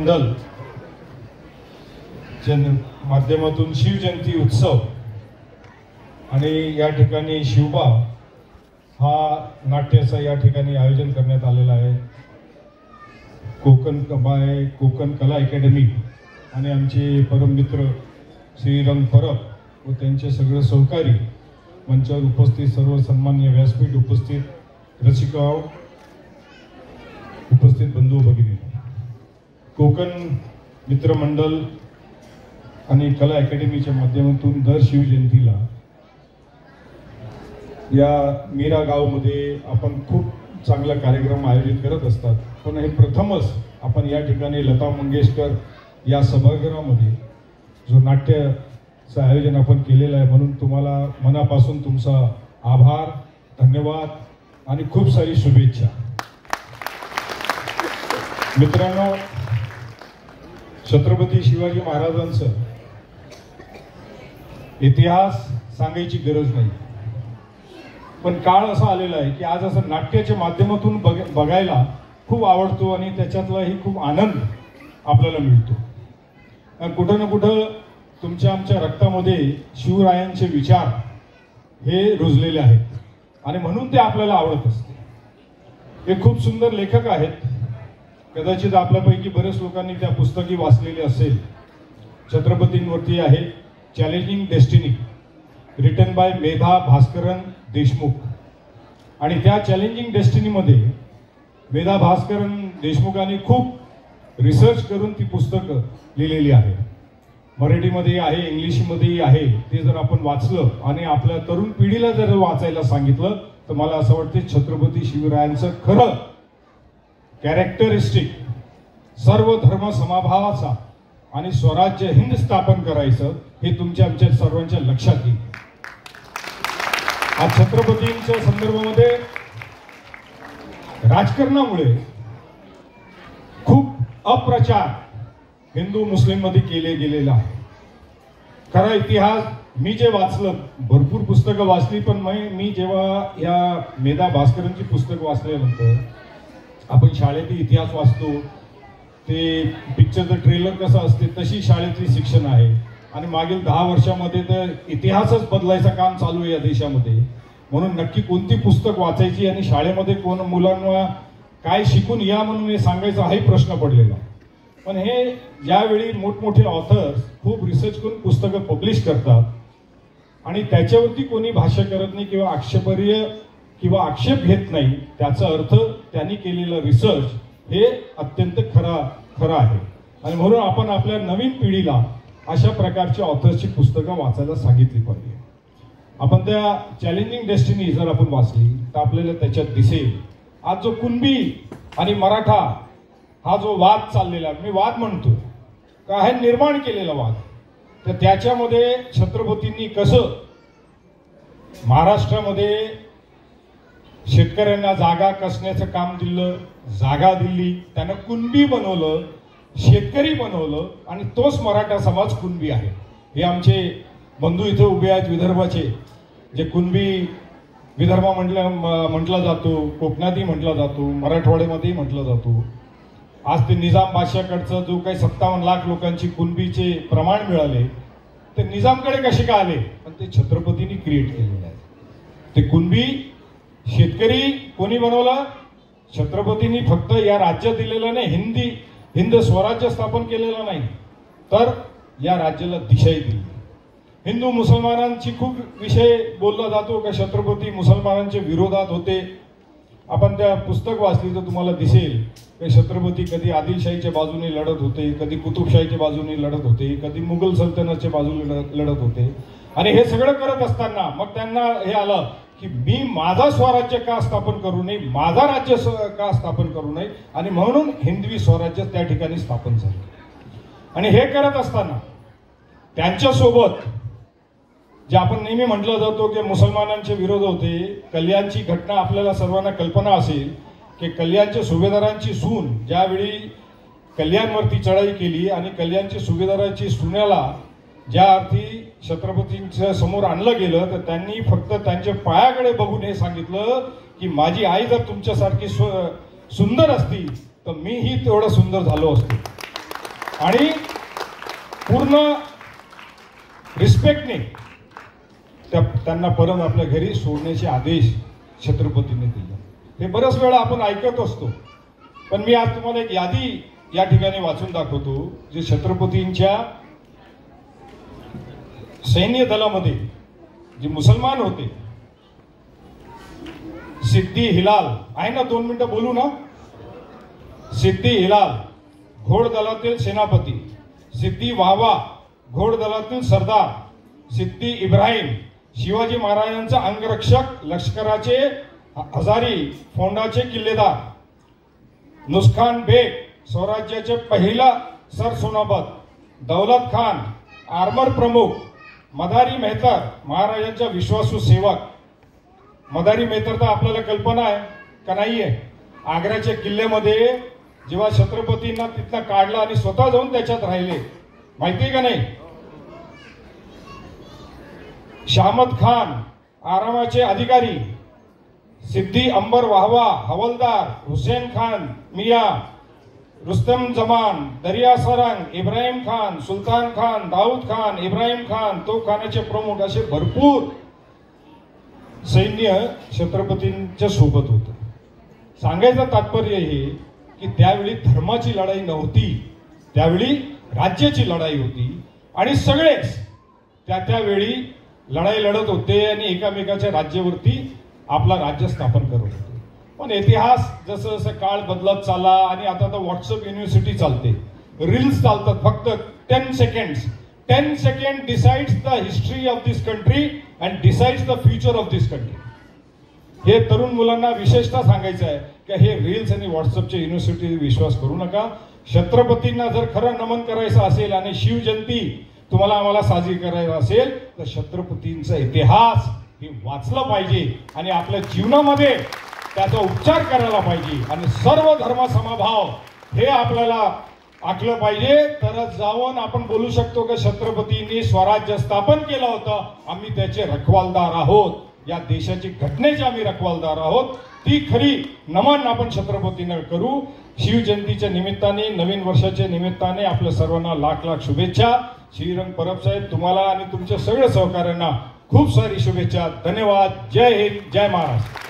मंडल माध्यमातून शिवजयंती उत्सव आणि या ठिकाणी शिवबा हा नाट्याचा या ठिकाणी आयोजन करण्यात आलेला आहे। कोकण कला अकॅडमी आणि आमचे परममित्र श्रीरंग परब व त्यांचे सगळे सहकारी, मंचावर उपस्थित सर्व सन्मान्य व्यासपीठ उपस्थित रसिका, उपस्थित बंधू भगिनी, कोकण मित्र मंडळ आणि कला अकॅडमीच्या माध्यमातून दर शिवजयंतीला या मीरा गावमध्ये आपण खूप चांगला कार्यक्रम आयोजित करत असतात। पण हे प्रथमच आपण या ठिकाणी लता मंगेशकर या सभागृहामध्ये जो नाट्याचं आयोजन आपण केलेलं आहे, म्हणून तुम्हाला मनापासून तुमचा आभार, धन्यवाद आणि खूप सारी शुभेच्छा। मित्रांनो, छत्रपती शिवाजी महाराजांचं इतिहास सांगायची गरज नाही, पण काळ असा आलेला आहे की आज असं नाट्याच्या माध्यमातून बघायला खूप आवडतो आणि त्याच्यातलाही खूप आनंद आपल्याला मिळतो। कुठं ना कुठं तुमच्या आमच्या रक्तामध्ये शिवरायांचे विचार हे रुजलेले आहेत आणि म्हणून ते आपल्याला आवडत असते। हे खूप सुंदर लेखक आहेत, कदाचित आपल्यापैकी बरेच लोकांनी त्या पुस्तकी वाचलेले असेल। छत्रपतींवरती आहे challenging destiny, written by Medha Bhaskaran Deshmukh, आणि त्या चॅलेंजिंग डेस्टिनीमध्ये मेधा भास्करन देशमुखांनी खूप रिसर्च करून ती पुस्तकं लिहिलेली आहे। मराठीमध्ये आहे, इंग्लिशमध्येही आहे। ते जर आपण वाचलं आणि आपल्या तरुण पिढीला जर वाचायला सांगितलं तर मला असं वाटतं छत्रपती शिवरायांचं खरं कॅरेक्टरिस्टिक सर्व धर्म समभावाचा आणि स्वराज्य हिंद स्थापन करायचं हे तुमच्या आमच्या सर्वांच्या लक्षात येईल। आज छत्रपतींच्या संदर्भामध्ये राजकारणामुळे खूप अप्रचार हिंदू मुस्लिम मध्ये केले गेलेला आहे। खरा इतिहास मी जे वाचलं, भरपूर पुस्तकं वाचली, पण मी जेव्हा या मेधा भास्करांची पुस्तक वाचल्यानंतर, आपण शाळेतील इतिहास वाचतो, ते पिक्चरचं ट्रेलर कसं असते तशी शाळेतली शिक्षण आहे, आणि मागील 10 वर्षामध्ये तर इतिहासच बदलायचं काम चालू आहे या देशामध्ये। म्हणून नक्की कोणती पुस्तक वाचायची आणि शाळेमध्ये कोण मुलांना काय शिकून या म्हणून हे सांगायचं हाही प्रश्न पडलेला। पण हे ज्यावेळी मोठमोठे ऑथर्स खूप रिसर्च करून पुस्तकं पब्लिश करतात आणि त्याच्यावरती कोणी भाष्य करत नाही किंवा आक्षेप घेत नाही, त्याचा अर्थ त्यांनी केलेलं रिसर्च हे अत्यंत खरं आहे। आणि म्हणून आपण आपल्या नवीन पिढीला अशा प्रकारच्या ऑथर्सची पुस्तकं वाचायला सांगितली पाहिजे। आपण त्या चॅलेंजिंग डेस्टिनी जर आपण वाचली तर आपल्याला त्याच्यात दिसेल आज जो कुणबी आणि मराठा हा जो वाद चाललेला, मी वाद म्हणतो का हे निर्माण केलेला वाद, तर त्याच्यामध्ये छत्रपतींनी कसं महाराष्ट्रामध्ये शेतकऱ्यांना जागा कसण्याचं काम दिलं, जागा दिली, त्यांना कुणबी बनवलं, शेतकरी बनवलं, आणि तोच मराठा समाज कुणबी आहे। हे आमचे बंधू इथे उभे आहेत विदर्भाचे, जे कुणबी विदर्भ म्हटला जातो, कोकणातही म्हटला जातो, मराठवाड्यामध्येही म्हटला जातो। आज ते निजाम बादशाहकडचं जो काही 57 लाख लोकांची कुणबीचे प्रमाण मिळाले, ते निजामकडे कसे काय आले, पण ते छत्रपतींनी क्रिएट केलेले आहे। ते कुणबी शेतकरी कोणी बनवला? छत्रपतींनी फक्त या राज्यात दिलेलं नाही, हिंद स्वराज्य स्थापन केलेलं नाही, तर या राज्याला दिशाही दिली। हिंदू मुसलमानांची खूप विषय बोलला जातो का छत्रपती मुसलमानांच्या विरोधात होते। आपण त्या पुस्तक वाचली तर तुम्हाला दिसेल की छत्रपती कधी आदिलशाहीच्या बाजूने लढत होते, कधी कुतुबशाहीच्या बाजूने लढत होते, कधी मुघल सल्तनतच्या बाजूने लढत होते। आणि हे सगळं करत असताना मग त्यांना हे आलं की मी माझा स्वराज्य का स्थापन करू नये, माझा राज्य का स्थापन करू नये, आणि म्हणून हिंदवी स्वराज्य त्या ठिकाणी स्थापन झाले। आणि हे करत असताना त्यांच्यासोबत जे आपण नेहमी म्हटलं जातो की मुसलमानांचे विरोध होते, कल्याणची घटना आपल्याला सर्वांना कल्पना असेल की कल्याणच्या सुभेदारांची सून ज्यावेळी कल्याणवरती चढाई केली आणि कल्याणच्या सुभेदाराची सुनेला ज्या अर्थी छत्रपतींच्या समोर आणलं गेलं, तर त्यांनी फक्त त्यांच्या पायाकडे बघून हे सांगितलं की माझी आई जर तुमच्यासारखी सुंदर असती तर मीही तेवढा सुंदर झालो असतो। आणि पूर्ण रिस्पेक्टने त्यांना परत आपल्या घरी सोडण्याचे आदेश छत्रपतींनी दिले. हे बऱ्याच वेळा आपण ऐकत असतो, पण मी आज तुम्हाला एक यादी या ठिकाणी वाचून दाखवतो, जे छत्रपतींच्या सैन्य दलामध्ये जे मुसलमान होते. सिद्दी हिलाल आहे ना, 2 मिनिटं बोलू ना. सिद्दी हिलाल घोडदलातील सेनापती, सिद्दी वाहवा घोडदलातील सरदार, सिद्दी इब्राहिम शिवाजी महाराजांचा अंगरक्षक, लष्कराचे हजारी फोंडाचे किल्लेदार, नुसखान बेग स्वराज्याचे पहिला सरसेनापत, दौलत खान आर्मर प्रमुख, मदारी मेहतर महाराजांचा विश्वासू सेवक. मदारी मेहतर तर आपल्याला कल्पना आहे का नाहीये? आग्र्याच्या किल्ल्यामध्ये जेव्हा छत्रपतींना तिथनं काढलं आणि स्वतः जाऊन त्याच्यात राहिले, माहितीये का नाही? शामत खान आरामाचे अधिकारी, सिद्दी अंबर वाहवा हवलदार, हुसेन खान मिया, रुस्तम जमान, दरिया सरंग, इब्राहिम खान, सुलतान खान, दाऊद खान, इब्राहिम खान, तो खानाचे प्रमुख, असे भरपूर सैन्य छत्रपतींच्या सोबत होतं. सांगायचं तात्पर्य हे की त्यावेळी धर्माची लढाई नव्हती, त्यावेळी राज्याची लढाई होती आणि सगळेच त्यावेळी लढाई लढत होते आणि एकामेकाच्या राज्यावरती आपला राज्य स्थापन करत होते. पण इतिहास जसं जसं काळ बदलत चालला आणि आता तर व्हॉट्सअप युनिव्हर्सिटी चालते, रील्स चालतात, फक्त 10 second decides the history of this country and decides the future of this country. हे तरुण मुलांना विशेषतः सांगायचं आहे की हे रील्स आणि व्हॉट्सअपच्या युनिव्हर्सिटी विश्वास करू नका. छत्रपतींना जर खरं नमन करायचं असेल आणि शिवजयंती तुम्हाला आम्हाला साजरी करायचं असेल तर छत्रपतींचा इतिहास हे वाचलं पाहिजे आणि आपल्या जीवनामध्ये त्याचा उपचार करायला पाहिजे आणि सर्व धर्म समभाव हे आपल्याला आखलं पाहिजे. तरच जाऊन आपण बोलू शकतो की छत्रपतींनी स्वराज्य स्थापन केलं होतं, आम्ही त्याचे रखवालदार आहोत, या देशाची घटनेचे आम्ही रखवालदार आहोत. ती खरी नमन आपण छत्रपतींना करू. शिवजयंतीच्या निमित्ताने, नवीन वर्षाच्या निमित्ताने आपल्या सर्वांना लाख लाख शुभेच्छा. श्रीरंग परब साहेब, तुम्हाला आणि तुमच्या सगळ्या सहकाऱ्यांना खूप सारी शुभेच्छा. धन्यवाद. जय हिंद, जय महाराष्ट्र.